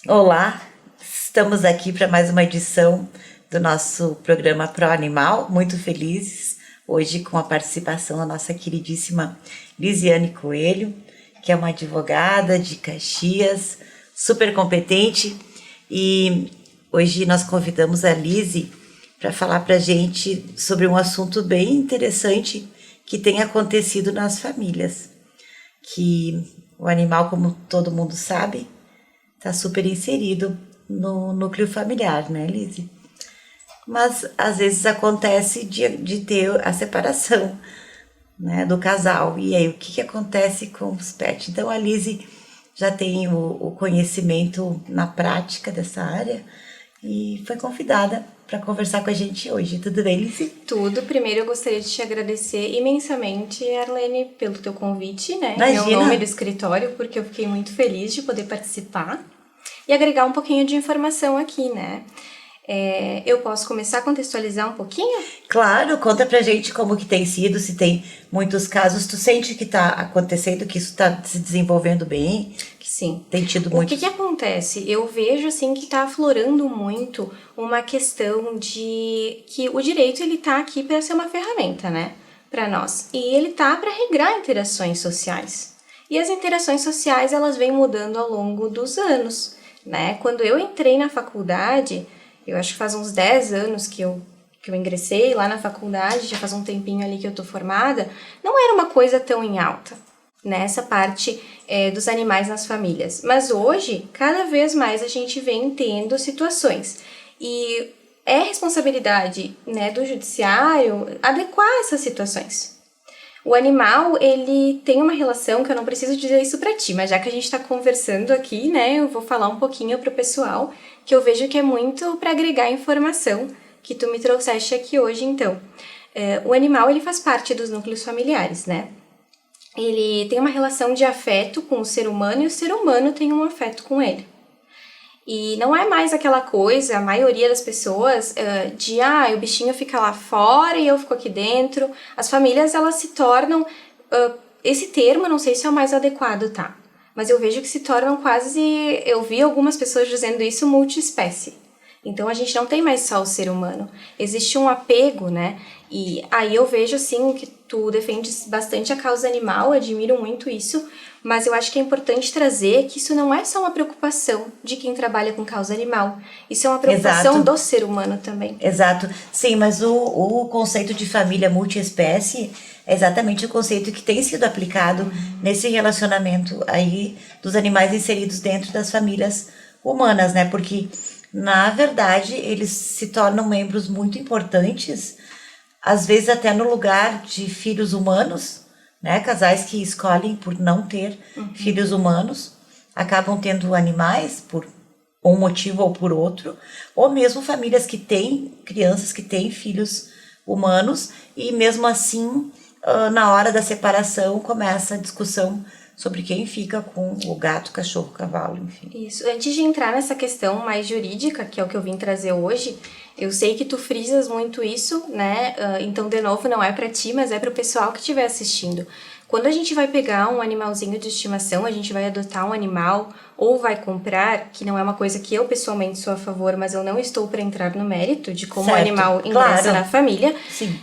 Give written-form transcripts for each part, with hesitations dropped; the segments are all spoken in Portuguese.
Olá, estamos aqui para mais uma edição do nosso programa Pro Animal. Muito felizes hoje com a participação da nossa queridíssima Lisiane Coelho, que é uma advogada de Caxias, super competente. E hoje nós convidamos a Lisi para falar para a gente sobre um assunto bem interessante que tem acontecido nas famílias. Que o animal, como todo mundo sabe, está super inserido no núcleo familiar, né, Lizzie? Mas às vezes acontece de ter a separação, né, do casal. E aí, o que acontece com os pets? Então, a Lizzie já tem o conhecimento na prática dessa área e foi convidada para conversar com a gente hoje. Tudo bem, Lizzie? Tudo. Primeiro eu gostaria de te agradecer imensamente, Arlene, pelo teu convite, né? Em Imagina. meu nome do escritório, porque eu fiquei muito feliz de poder participar e agregar um pouquinho de informação aqui, né? Eu posso começar a contextualizar um pouquinho? Claro, conta pra gente como que tem sido, se tem muitos casos. Tu sente que tá acontecendo, que isso tá se desenvolvendo bem? Sim. Tem tido O muito. que acontece? Eu vejo, assim, que tá aflorando muito uma questão de que o direito, ele tá aqui para ser uma ferramenta, né? Para nós. E ele tá para regrar interações sociais. E as interações sociais, elas vêm mudando ao longo dos anos, né? Quando eu entrei na faculdade, eu acho que faz uns 10 anos que eu ingressei lá na faculdade, já faz um tempinho ali que eu tô formada, não era uma coisa tão em alta, né, essa parte dos animais nas famílias. Mas hoje, cada vez mais a gente vem tendo situações. E é responsabilidade, né, do judiciário adequar essas situações. O animal, ele tem uma relação, que eu não preciso dizer isso pra ti, mas já que a gente tá conversando aqui, né, eu vou falar um pouquinho pro pessoal, que eu vejo que é muito para agregar informação que tu me trouxeste aqui hoje, então. O animal, ele faz parte dos núcleos familiares, né? Ele tem uma relação de afeto com o ser humano e o ser humano tem um afeto com ele. E não é mais aquela coisa, a maioria das pessoas, o bichinho fica lá fora e eu fico aqui dentro. As famílias, elas se tornam, esse termo, não sei se é o mais adequado, tá? Mas eu vejo que se tornam quase, eu vi algumas pessoas dizendo isso, multiespécie. Então a gente não tem mais só o ser humano. Existe um apego, né? E aí eu vejo, assim, que tu defendes bastante a causa animal, admiro muito isso, mas eu acho que é importante trazer que isso não é só uma preocupação de quem trabalha com causa animal. Isso é uma preocupação do ser humano também. Exato. Sim, mas o conceito de família multiespécie é exatamente o conceito que tem sido aplicado nesse relacionamento aí dos animais inseridos dentro das famílias humanas, né? Porque, na verdade, eles se tornam membros muito importantes, às vezes até no lugar de filhos humanos, né? Casais que escolhem por não ter filhos humanos, acabam tendo animais por um motivo ou por outro, ou mesmo famílias que têm crianças que têm filhos humanos e mesmo assim, na hora da separação, começa a discussão sobre quem fica com o gato, cachorro, cavalo, enfim. Isso. Antes de entrar nessa questão mais jurídica, que é o que eu vim trazer hoje, eu sei que tu frisas muito isso, né? Então, de novo, não é pra ti, mas é pro pessoal que estiver assistindo. Quando a gente vai pegar um animalzinho de estimação, a gente vai adotar um animal ou vai comprar, que não é uma coisa que eu pessoalmente sou a favor, mas eu não estou para entrar no mérito de como o animal ingressa na família. Sim.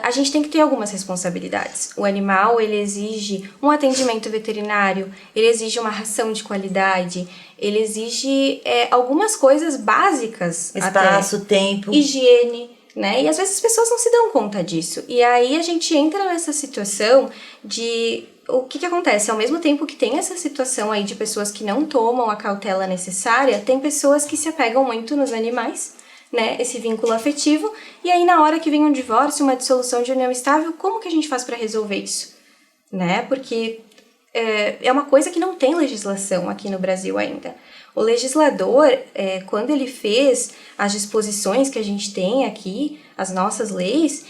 A gente tem que ter algumas responsabilidades. O animal, ele exige um atendimento veterinário, ele exige uma ração de qualidade, ele exige algumas coisas básicas. Espaço, até, tempo. higiene, né? E às vezes as pessoas não se dão conta disso. E aí a gente entra nessa situação de... O que acontece? Ao mesmo tempo que tem essa situação aí de pessoas que não tomam a cautela necessária, tem pessoas que se apegam muito nos animais, né? Esse vínculo afetivo. E aí na hora que vem um divórcio, uma dissolução de união estável, como que a gente faz para resolver isso? Né? Porque é uma coisa que não tem legislação aqui no Brasil ainda. O legislador, quando ele fez as disposições que a gente tem aqui, as nossas leis,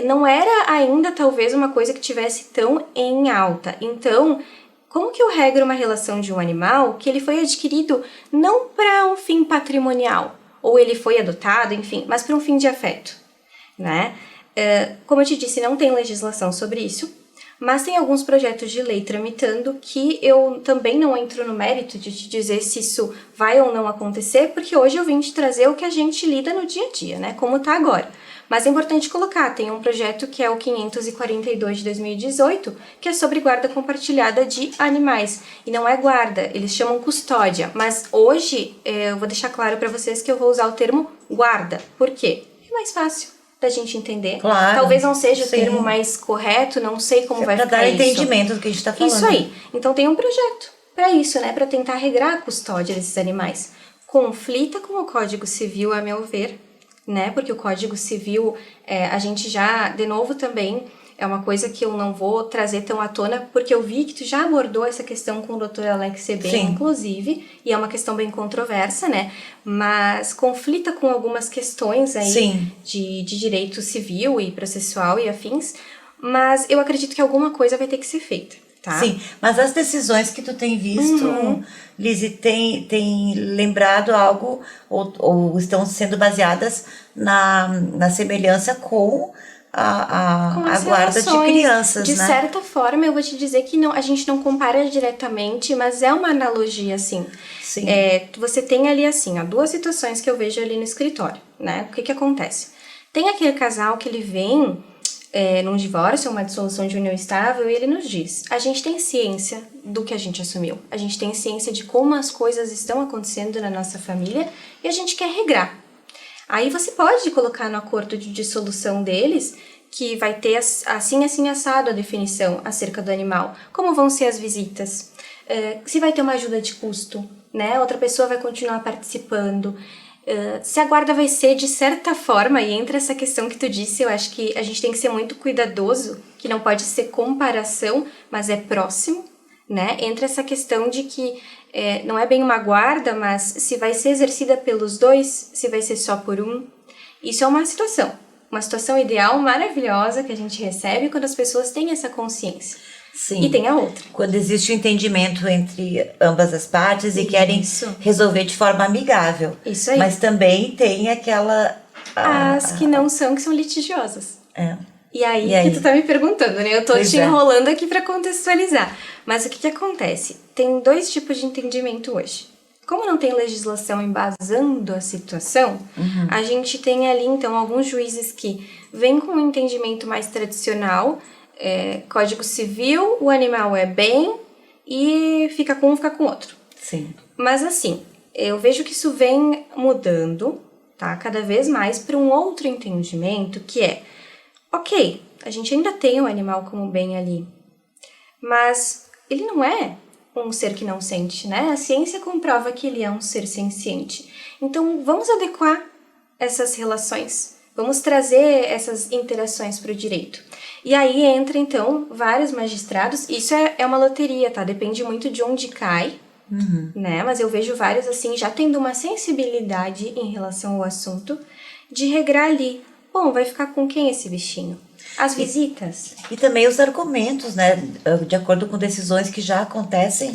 não era ainda talvez uma coisa que tivesse tão em alta. Então, como que eu regro uma relação de um animal que ele foi adquirido não para um fim patrimonial, ou ele foi adotado, enfim, mas para um fim de afeto, né? Como eu te disse, não tem legislação sobre isso, Mas tem alguns projetos de lei tramitando que eu também não entro no mérito de te dizer se isso vai ou não acontecer, porque hoje eu vim te trazer o que a gente lida no dia a dia, né? Como tá agora. Mas é importante colocar, tem um projeto que é o 542 de 2018, que é sobre guarda compartilhada de animais. E não é guarda, eles chamam custódia. Mas hoje eu vou deixar claro para vocês que eu vou usar o termo guarda. Por quê? É mais fácil da gente entender. Claro. Talvez não seja o Sim. termo mais correto, não sei como vai pra ficar dar isso. entendimento do que a gente tá falando. Isso aí. Então tem um projeto para isso, né? Para tentar regrar a custódia desses animais. Conflita com o Código Civil, a meu ver, né? Porque o Código Civil, a gente já, de novo também, é uma coisa que eu não vou trazer tão à tona, porque eu vi que tu já abordou essa questão com o Dr. Alex Sebem, inclusive, e é uma questão bem controversa, né? Mas conflita com algumas questões aí de direito civil e processual e afins, mas eu acredito que alguma coisa vai ter que ser feita. Tá? Sim, mas as decisões que tu tem visto, Lizzy, tem lembrado algo ou estão sendo baseadas na semelhança com a guarda de crianças, de né? certa forma, eu vou te dizer que não, a gente não compara diretamente, mas é uma analogia, assim. Sim. Você tem ali, assim, ó, duas situações que eu vejo ali no escritório, né? O que acontece? Tem aquele casal que ele vem num divórcio, uma dissolução de união estável, e ele nos diz, a gente tem ciência do que a gente assumiu, a gente tem ciência de como as coisas estão acontecendo na nossa família e a gente quer regrar. Aí você pode colocar no acordo de dissolução deles que vai ter assim, assim, assado a definição acerca do animal, como vão ser as visitas, se vai ter uma ajuda de custo, né? Outra pessoa vai continuar participando, se a guarda vai ser de certa forma, e entre essa questão que tu disse, eu acho que a gente tem que ser muito cuidadoso, que não pode ser comparação, mas é próximo, né? Entre essa questão de que não é bem uma guarda, mas se vai ser exercida pelos dois, se vai ser só por um. Isso é uma situação ideal, maravilhosa, que a gente recebe quando as pessoas têm essa consciência. Sim. E tem a outra. Quando existe o entendimento entre ambas as partes e querem resolver de forma amigável. Isso aí. Mas também tem aquela... As que não são, que são litigiosas. E aí que tu tá me perguntando, né? Eu tô te enrolando aqui pra contextualizar. Mas o que acontece? Tem dois tipos de entendimento hoje. Como não tem legislação embasando a situação, a gente tem ali, então, alguns juízes que vêm com um entendimento mais tradicional, Código Civil, o animal é bem e fica com um, fica com outro. Sim. Mas assim, eu vejo que isso vem mudando, tá? Cada vez mais para um outro entendimento que é, ok, a gente ainda tem o animal como bem ali, mas ele não é um ser que não sente, né? A ciência comprova que ele é um ser senciente. Então, vamos adequar essas relações, vamos trazer essas interações para o direito. E aí entra, então, vários magistrados. Isso é uma loteria, tá? Depende muito de onde cai, né? Mas eu vejo vários, assim, já tendo uma sensibilidade em relação ao assunto, de regrar ali. Bom, vai ficar com quem esse bichinho? As visitas. E também os argumentos, né? De acordo com decisões que já acontecem,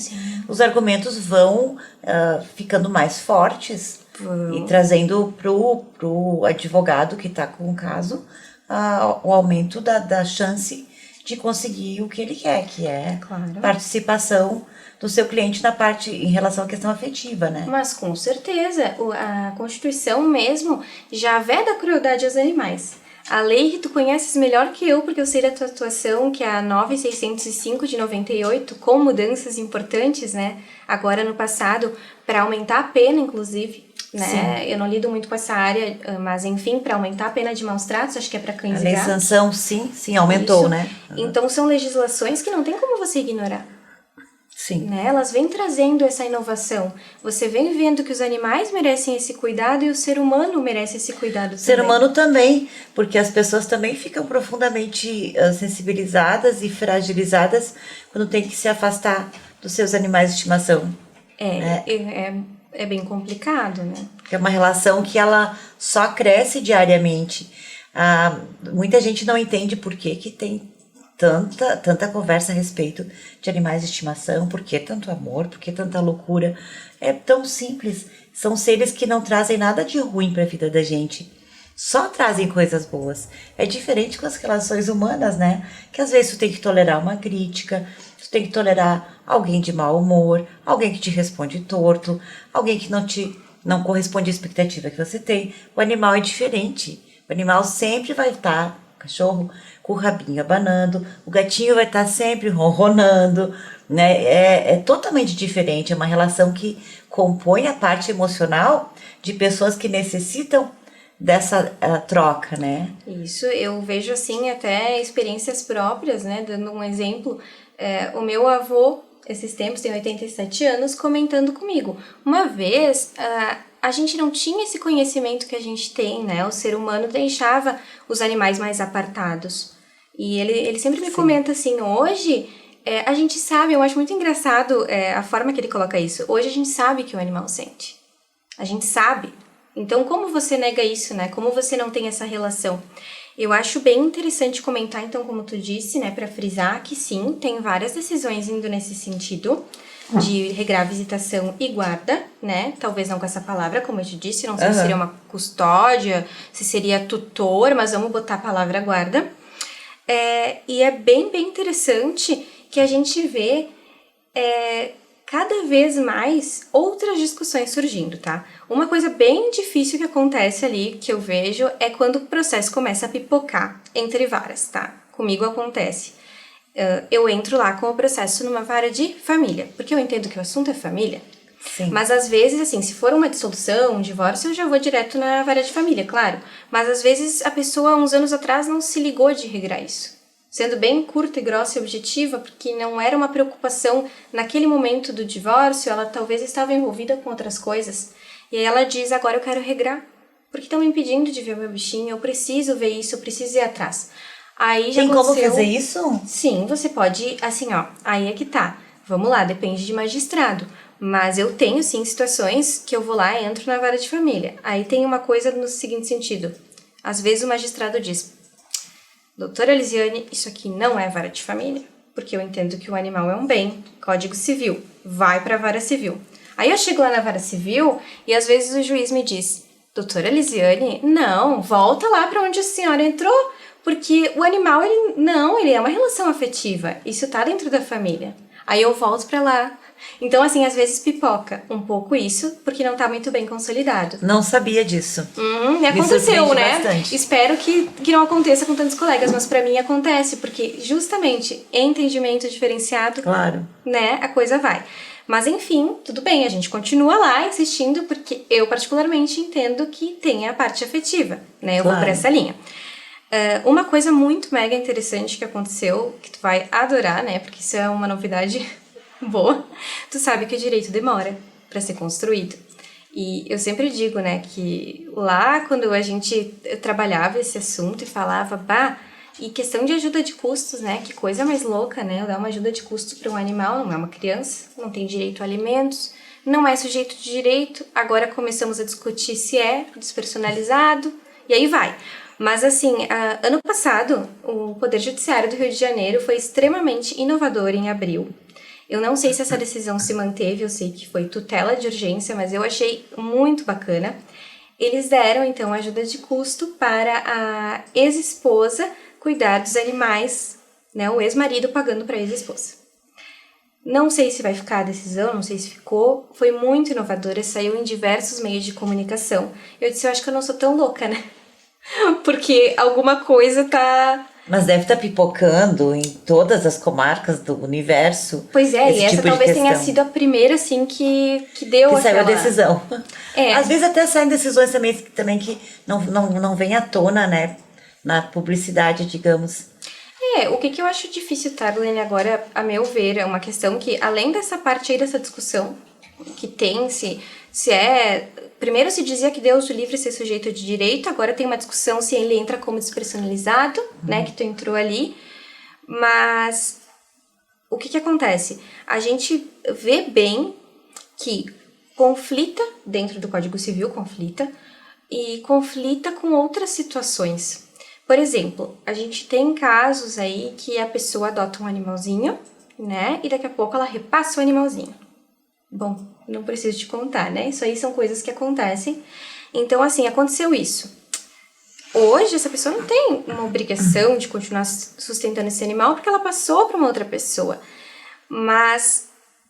os argumentos vão ficando mais fortes e trazendo pro advogado que está com o caso o aumento da chance de conseguir o que ele quer, que é participação do seu cliente na parte em relação à questão afetiva, né? Mas com certeza, a Constituição mesmo já veda a crueldade aos animais. A lei que tu conheces melhor que eu, porque eu sei da tua atuação, que é a 9605 de 98, com mudanças importantes, né? Agora no passado, para aumentar a pena, inclusive, né? Eu não lido muito com essa área, mas enfim, para aumentar a pena de maus tratos, acho que é para cães e gatos. A lei sanção, sim, aumentou, isso, né? Então são legislações que não tem como você ignorar. Sim. Né? Elas vêm trazendo essa inovação. Você vem vendo que os animais merecem esse cuidado e o ser humano merece esse cuidado também. O ser humano também, porque as pessoas também ficam profundamente sensibilizadas e fragilizadas quando tem que se afastar dos seus animais de estimação. É bem complicado, né? É uma relação que ela só cresce diariamente. Muita gente não entende por que tem tanta conversa a respeito de animais de estimação, por que tanto amor, por que tanta loucura. É tão simples, são seres que não trazem nada de ruim para a vida da gente, só trazem coisas boas. É diferente com as relações humanas, né? Que às vezes tu tem que tolerar uma crítica, tu tem que tolerar alguém de mau humor, alguém que te responde torto, alguém que não corresponde à expectativa que você tem. O animal é diferente. O animal sempre vai estar, o cachorro, com o rabinho abanando, o gatinho vai estar sempre ronronando, né? É totalmente diferente. É uma relação que compõe a parte emocional de pessoas que necessitam dessa troca, né? Isso, eu vejo assim até experiências próprias, né? Dando um exemplo, o meu avô, esses tempos, tem 87 anos, comentando comigo. Uma vez, a gente não tinha esse conhecimento que a gente tem, né? O ser humano deixava os animais mais apartados. E ele sempre me comenta assim, hoje a gente sabe, eu acho muito engraçado a forma que ele coloca isso. Hoje a gente sabe que o animal sente. A gente sabe. Então, como você nega isso, né? Como você não tem essa relação? Eu acho bem interessante comentar, então, como tu disse, né? Para frisar que sim, tem várias decisões indo nesse sentido de regrar visitação e guarda, né? Talvez não com essa palavra, como eu te disse, não sei se seria uma custódia, se seria tutor, mas vamos botar a palavra guarda. E é bem interessante que a gente vê cada vez mais outras discussões surgindo, tá? Uma coisa bem difícil que acontece ali, que eu vejo, é quando o processo começa a pipocar entre varas, tá? Comigo acontece. Eu entro lá com o processo numa vara de família, porque eu entendo que o assunto é família. Sim. Mas às vezes, assim, se for uma dissolução, um divórcio, eu já vou direto na vara de família, claro. Mas às vezes a pessoa, uns anos atrás, não se ligou de regrar isso. Sendo bem curta e grossa e objetiva, porque não era uma preocupação naquele momento do divórcio, ela talvez estava envolvida com outras coisas. E aí ela diz, agora eu quero regrar, porque estão me impedindo de ver o meu bichinho, eu preciso ver isso, eu preciso ir atrás. Aí já Tem aconteceu... como fazer isso? Sim, você pode, assim, ó, aí é que tá. Vamos lá, depende de magistrado. Mas eu tenho, sim, situações que eu vou lá e entro na vara de família. Aí tem uma coisa no seguinte sentido. Às vezes o magistrado diz, doutora Elisiane, isso aqui não é vara de família, porque eu entendo que o animal é um bem, Código Civil, vai para a vara civil. Aí eu chego lá na vara civil e às vezes o juiz me diz, doutora Elisiane, não, volta lá para onde a senhora entrou, porque o animal, ele é uma relação afetiva, isso tá dentro da família. Aí eu volto para lá. Então, assim, às vezes pipoca um pouco isso, porque não tá muito bem consolidado. Não sabia disso. Me aconteceu, né? Bastante. Espero que não aconteça com tantos colegas, mas pra mim acontece, porque justamente entendimento diferenciado, Claro. né, a coisa vai. Mas enfim, tudo bem, a gente continua lá insistindo, porque eu particularmente entendo que tem a parte afetiva, né? Eu vou por essa linha. Uma coisa muito mega interessante que aconteceu, que tu vai adorar, né? Porque isso é uma novidade boa. Tu sabe que o direito demora pra ser construído. E eu sempre digo, né, que lá quando a gente trabalhava esse assunto e falava, e questão de ajuda de custos, né, que coisa mais louca, né, dar uma ajuda de custo para um animal, não é uma criança, não tem direito a alimentos, não é sujeito de direito, agora começamos a discutir se é despersonalizado, e aí vai. Mas assim, ano passado, o Poder Judiciário do Rio de Janeiro foi extremamente inovador em abril. Eu não sei se essa decisão se manteve, eu sei que foi tutela de urgência, mas eu achei muito bacana. Eles deram, então, ajuda de custo para a ex-esposa cuidar dos animais, né? O ex-marido pagando para a ex-esposa. Não sei se vai ficar a decisão, não sei se ficou. Foi muito inovadora, saiu em diversos meios de comunicação. Eu disse, eu acho que eu não sou tão louca, né? Porque alguma coisa tá... Mas deve estar pipocando em todas as comarcas do universo. Pois é, e essa tipo talvez tenha sido a primeira, assim, que deu que aquela... saiu a decisão. É. Às vezes até saem decisões também que não vem à tona, né? Na publicidade, digamos. O que eu acho difícil, tá, Arlene, agora, a meu ver, é uma questão que, além dessa parte aí dessa discussão, que tem se é... Primeiro se dizia que Deus o livre ser sujeito de direito, agora tem uma discussão se ele entra como despersonalizado, né, que tu entrou ali, mas o que acontece? A gente vê bem que conflita dentro do Código Civil, e conflita com outras situações. Por exemplo, a gente tem casos aí que a pessoa adota um animalzinho, né, e daqui a pouco ela repassa o animalzinho. Bom, não preciso te contar, né? Isso aí são coisas que acontecem. Então, assim, aconteceu isso. Hoje, essa pessoa não tem uma obrigação de continuar sustentando esse animal porque ela passou para uma outra pessoa. Mas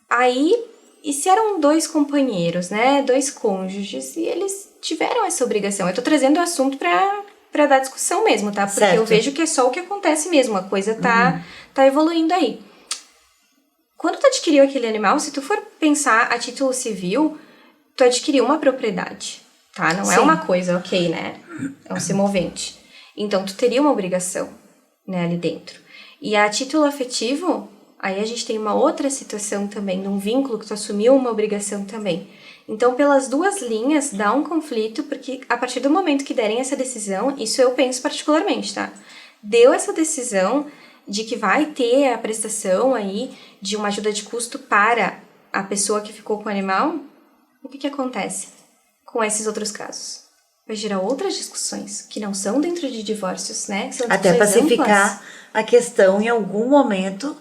aí, e se eram 2 companheiros, né? 2 cônjuges, e eles tiveram essa obrigação? Eu tô trazendo o assunto para dar discussão mesmo, tá? Porque Certo. eu vejo que é só o que acontece mesmo, a coisa tá evoluindo aí. Quando tu adquiriu aquele animal, se tu for pensar a título civil, tu adquiriu uma propriedade, tá? Não é uma coisa, ok, né? É um semovente. Então, tu teria uma obrigação, né, ali dentro. E a título afetivo, aí a gente tem uma outra situação também, num vínculo que tu assumiu uma obrigação também. Então, pelas 2 linhas, dá um conflito, porque a partir do momento que derem essa decisão, isso eu penso particularmente, tá? Deu essa decisão de que vai ter a prestação aí de uma ajuda de custo para a pessoa que ficou com o animal, o que acontece com esses outros casos? Vai gerar outras discussões que não são dentro de divórcios, né? Que são Até discussões pacificar amplas. a questão em algum momento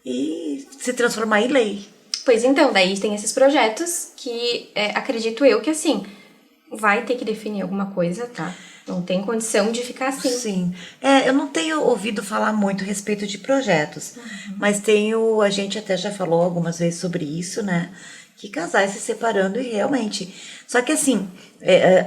e se transformar em lei. Pois então, daí tem esses projetos que acredito eu que assim, vai ter que definir alguma coisa, tá? Não tem condição de ficar assim. Sim. Eu não tenho ouvido falar muito a respeito de projetos, mas a gente até já falou algumas vezes sobre isso, né? Que casais se separando e realmente. Só que assim,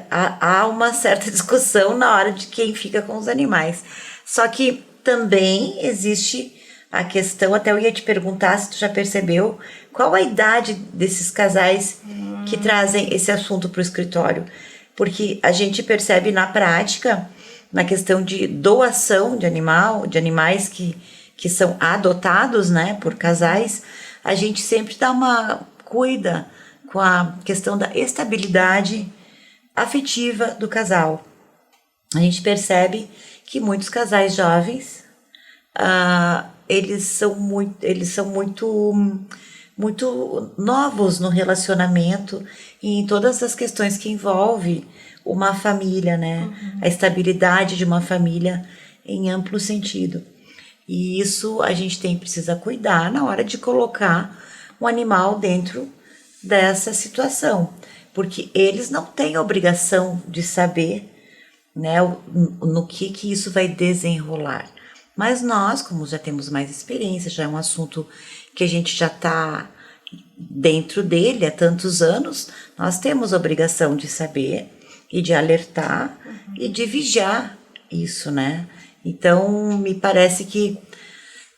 há uma certa discussão na hora de quem fica com os animais. Só que também existe a questão, até eu ia te perguntar se tu já percebeu, qual a idade desses casais que trazem esse assunto para o escritório? Porque a gente percebe na prática, na questão de doação de animais que são adotados, né, por casais, a gente sempre cuida com a questão da estabilidade afetiva do casal. A gente percebe que muitos casais jovens, eles são muito novos no relacionamento e em todas as questões que envolve uma família, né? A estabilidade de uma família em amplo sentido. E isso a gente precisa cuidar na hora de colocar um animal dentro dessa situação, porque eles não têm obrigação de saber, né, no que isso vai desenrolar. Mas nós, como já temos mais experiência, já é um assunto que a gente já está dentro dele há tantos anos, nós temos a obrigação de saber e de alertar e de vigiar isso, né? Então, me parece que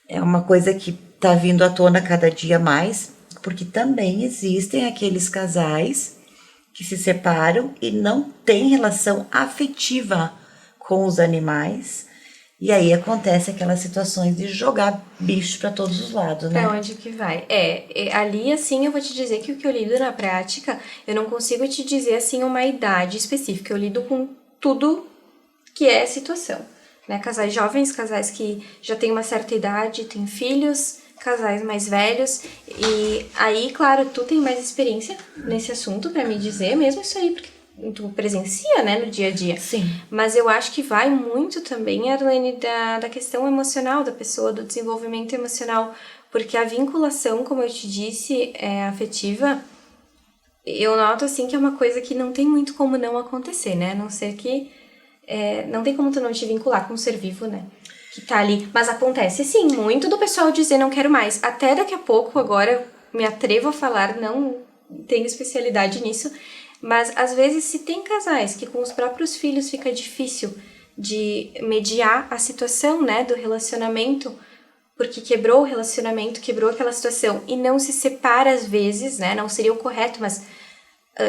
é uma coisa que está vindo à tona cada dia mais, porque também existem aqueles casais que se separam e não têm relação afetiva com os animais. E aí acontece aquelas situações de jogar bicho para todos os lados, né? Pra onde que vai? Ali, assim, eu vou te dizer que o que eu lido na prática, eu não consigo te dizer, assim, uma idade específica. Eu lido com tudo que é situação, né? Casais jovens, casais que já têm uma certa idade, têm filhos, casais mais velhos. E aí, claro, tu tem mais experiência nesse assunto pra me dizer mesmo isso aí, porque tu presencia, né, no dia a dia. Sim. Mas eu acho que vai muito também, Arlene, da questão emocional da pessoa, do desenvolvimento emocional, porque a vinculação, como eu te disse, afetiva, eu noto, assim, que é uma coisa que não tem muito como não acontecer, né, a não ser que não tem como tu não te vincular com um ser vivo, né, que tá ali. Mas acontece, sim, muito do pessoal dizer não quero mais. Até daqui a pouco, agora, me atrevo a falar, não tenho especialidade nisso, mas às vezes se tem casais que com os próprios filhos fica difícil de mediar a situação, né, do relacionamento, porque quebrou o relacionamento, quebrou aquela situação e não se separa às vezes, né, não seria o correto, mas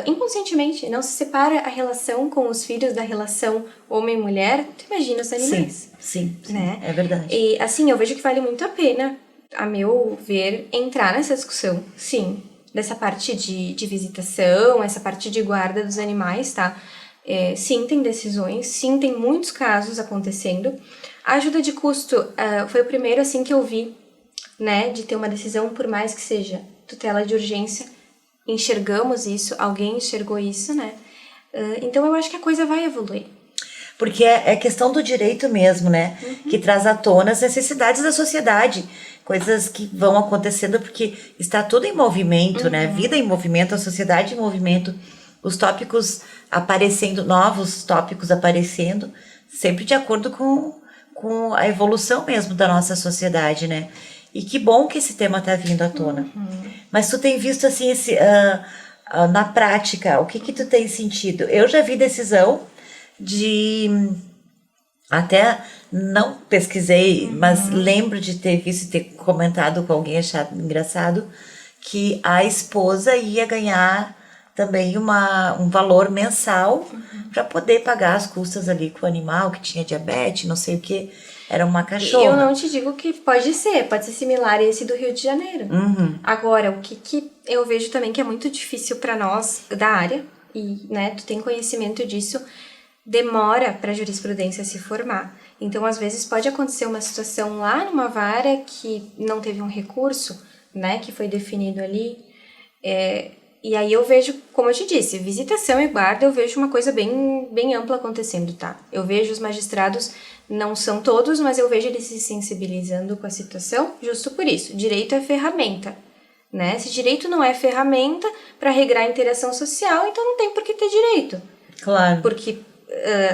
inconscientemente não se separa a relação com os filhos da relação homem-mulher, tu imagina os animais. Sim, né? É verdade. E assim, eu vejo que vale muito a pena, a meu ver, entrar nessa discussão, sim, dessa parte de visitação, essa parte de guarda dos animais, tá? Sim, tem decisões, sim, tem muitos casos acontecendo. A ajuda de custo foi o primeiro, assim, que eu vi, né, de ter uma decisão, por mais que seja tutela de urgência. Enxergamos isso, alguém enxergou isso, né? Então eu acho que a coisa vai evoluir. Porque é questão do direito mesmo, né? Que traz à tona as necessidades da sociedade. Coisas que vão acontecendo porque está tudo em movimento, né? Vida em movimento, a sociedade em movimento. Os tópicos aparecendo, novos tópicos aparecendo. sempre de acordo com a evolução mesmo da nossa sociedade, né? E que bom que esse tema tá vindo à tona. Mas tu tem visto, assim, na prática, o que tu tem sentido? Eu já vi decisão de... Até não pesquisei, mas lembro de ter visto e ter comentado com alguém, achado engraçado, que a esposa ia ganhar também um valor mensal para poder pagar as custas ali com o animal que tinha diabetes, não sei o que, era uma cachorra. Eu não te digo que pode ser similar a esse do Rio de Janeiro. Agora, o que eu vejo também que é muito difícil para nós da área, e né, tu tem conhecimento disso, demora para a jurisprudência se formar. Então, às vezes, pode acontecer uma situação lá numa vara que não teve um recurso, né, que foi definido ali. E aí eu vejo, como eu te disse, visitação e guarda, eu vejo uma coisa bem ampla acontecendo, tá? Eu vejo os magistrados, não são todos, mas eu vejo eles se sensibilizando com a situação, justo por isso. Direito é ferramenta, né? Se direito não é ferramenta para regrar a interação social, então não tem por que ter direito. Claro. Porque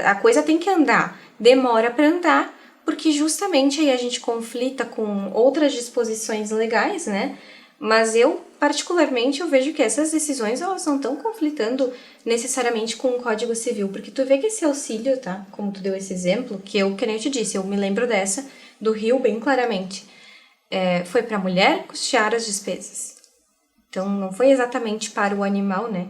a coisa tem que andar, demora para andar, porque justamente aí a gente conflita com outras disposições legais, né? Mas particularmente, eu vejo que essas decisões, elas não estão conflitando necessariamente com o Código Civil, porque tu vê que esse auxílio, tá? Como tu deu esse exemplo, que nem eu te disse, eu me lembro dessa, do Rio bem claramente, foi para a mulher custear as despesas. Então, não foi exatamente para o animal, né?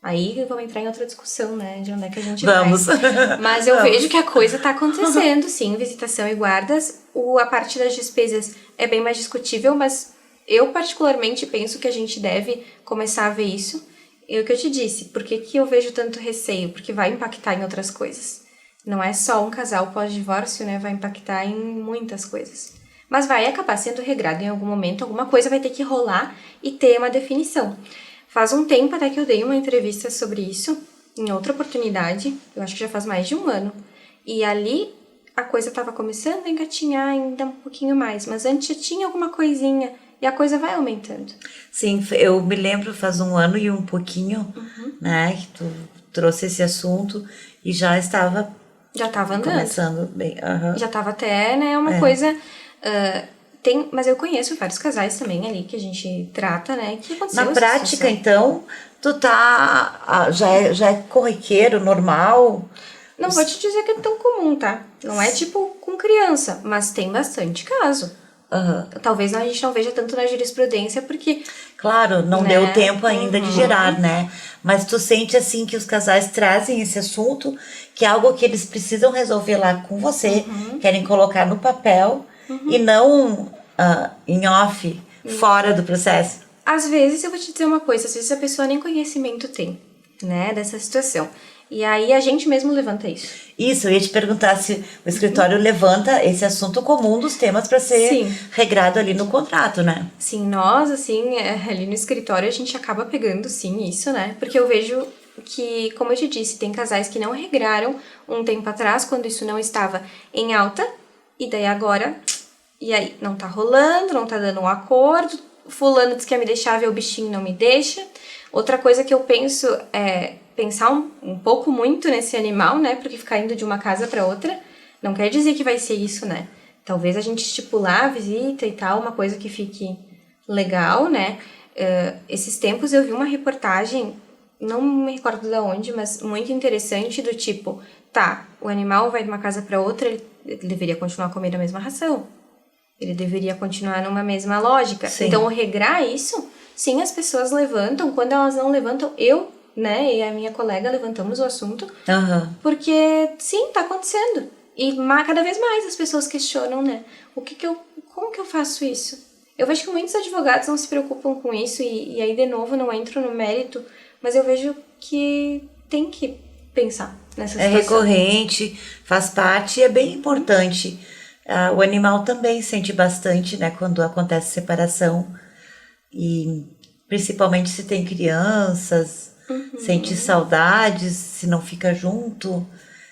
Aí vamos entrar em outra discussão, né? De onde é que a gente Vamos. vai. Mas eu vejo que a coisa está acontecendo, sim, visitação e guardas. A parte das despesas é bem mais discutível, mas eu particularmente penso que a gente deve começar a ver isso. E o que eu te disse, por que eu vejo tanto receio? Porque vai impactar em outras coisas. Não é só um casal pós-divórcio, né? Vai impactar em muitas coisas. Mas vai acabar sendo regrado em algum momento, alguma coisa vai ter que rolar e ter uma definição. Faz um tempo até que eu dei uma entrevista sobre isso, em outra oportunidade, eu acho que já faz mais de um ano. E ali a coisa estava começando a engatinhar ainda um pouquinho mais, mas antes já tinha alguma coisinha e a coisa vai aumentando. Sim, eu me lembro faz um ano e um pouquinho, né, que tu trouxe esse assunto e já estava andando. Começando bem. Já estava até, né, uma coisa... mas eu conheço vários casais também ali que a gente trata, né, que aconteceu Na prática, então, tu já é corriqueiro, normal? Não vou te dizer que é tão comum, tá? Não é tipo com criança, mas tem bastante caso. Talvez a gente não veja tanto na jurisprudência, porque... Claro, não deu tempo ainda de gerar, né? Mas tu sente, assim, que os casais trazem esse assunto, que é algo que eles precisam resolver lá com você, querem colocar no papel e não em off, fora do processo. Às vezes, eu vou te dizer uma coisa, às vezes a pessoa nem conhecimento tem, né, dessa situação. E aí a gente mesmo levanta isso. Isso, eu ia te perguntar se o escritório levanta esse assunto comum dos temas para ser regrado ali no contrato, né? Sim, nós, assim, ali no escritório a gente acaba pegando, sim, isso, né? Porque eu vejo que, como eu te disse, tem casais que não regraram um tempo atrás, quando isso não estava em alta, e daí agora, e aí, não tá rolando, não tá dando um acordo, fulano diz que ia me deixar ver o bichinho, não me deixa. Outra coisa que eu penso é pensar um pouco muito nesse animal, né? Porque ficar indo de uma casa para outra não quer dizer que vai ser isso, né? Talvez a gente estipular a visita e tal, uma coisa que fique legal, né? Esses tempos eu vi uma reportagem, não me recordo de onde, mas muito interessante, do tipo, tá, o animal vai de uma casa para outra, ele deveria continuar comendo a mesma ração. Ele deveria continuar numa mesma lógica. Sim. Então, regrar isso, sim, as pessoas levantam. Quando elas não levantam, eu, né, e a minha colega levantamos o assunto. Porque, sim, tá acontecendo. E cada vez mais as pessoas questionam, né? Como que eu faço isso? Eu vejo que muitos advogados não se preocupam com isso. E aí, de novo, não entro no mérito. Mas eu vejo que tem que pensar nessa situação. É recorrente, faz parte e é bem importante. O animal também sente bastante, né, quando acontece separação, e principalmente se tem crianças, sente saudades, se não fica junto,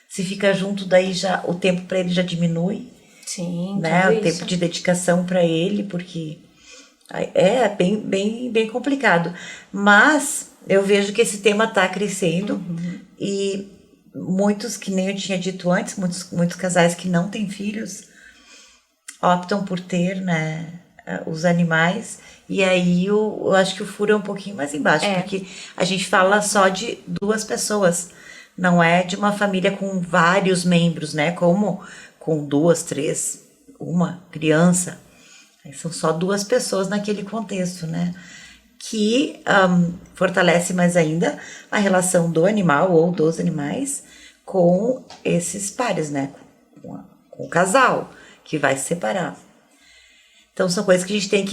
se fica junto, daí já o tempo para ele já diminui. Sim, né, o tempo de dedicação para ele, porque é bem complicado. Mas eu vejo que esse tema está crescendo e muitos, que nem eu tinha dito antes, muitos casais que não têm filhos optam por ter, né, os animais, e aí eu acho que o furo é um pouquinho mais embaixo, porque a gente fala só de 2 pessoas, não é de uma família com vários membros, né, como com 2, 3, uma criança, aí são só 2 pessoas naquele contexto, né, que fortalece mais ainda a relação do animal ou dos animais com esses pares, né, com o casal que vai se separar. Então são coisas que a gente tem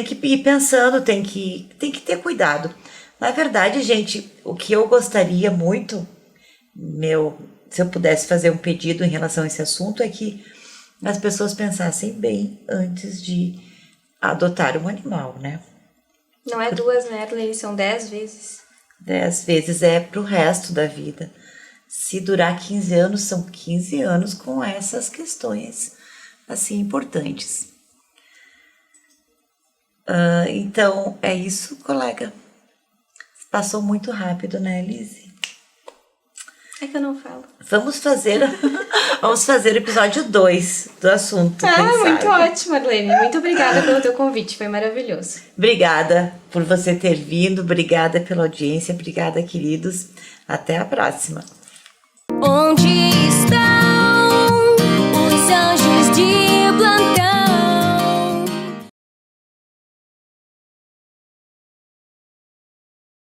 que ir pensando, tem que ter cuidado. Na verdade, gente, o que eu gostaria muito, se eu pudesse fazer um pedido em relação a esse assunto, é que as pessoas pensassem bem antes de adotar um animal, né? Não é 2, né, Arlene? São 10 vezes. 10 vezes é pro resto da vida. Se durar 15 anos, são 15 anos com essas questões, assim, importantes. Então, é isso, colega. Passou muito rápido, né, Lizzie? É que eu não falo. Vamos fazer o episódio 2 do assunto. Muito ótimo, Arlene. Muito obrigada pelo teu convite, foi maravilhoso. Obrigada por você ter vindo, obrigada pela audiência, obrigada, queridos. Até a próxima. Onde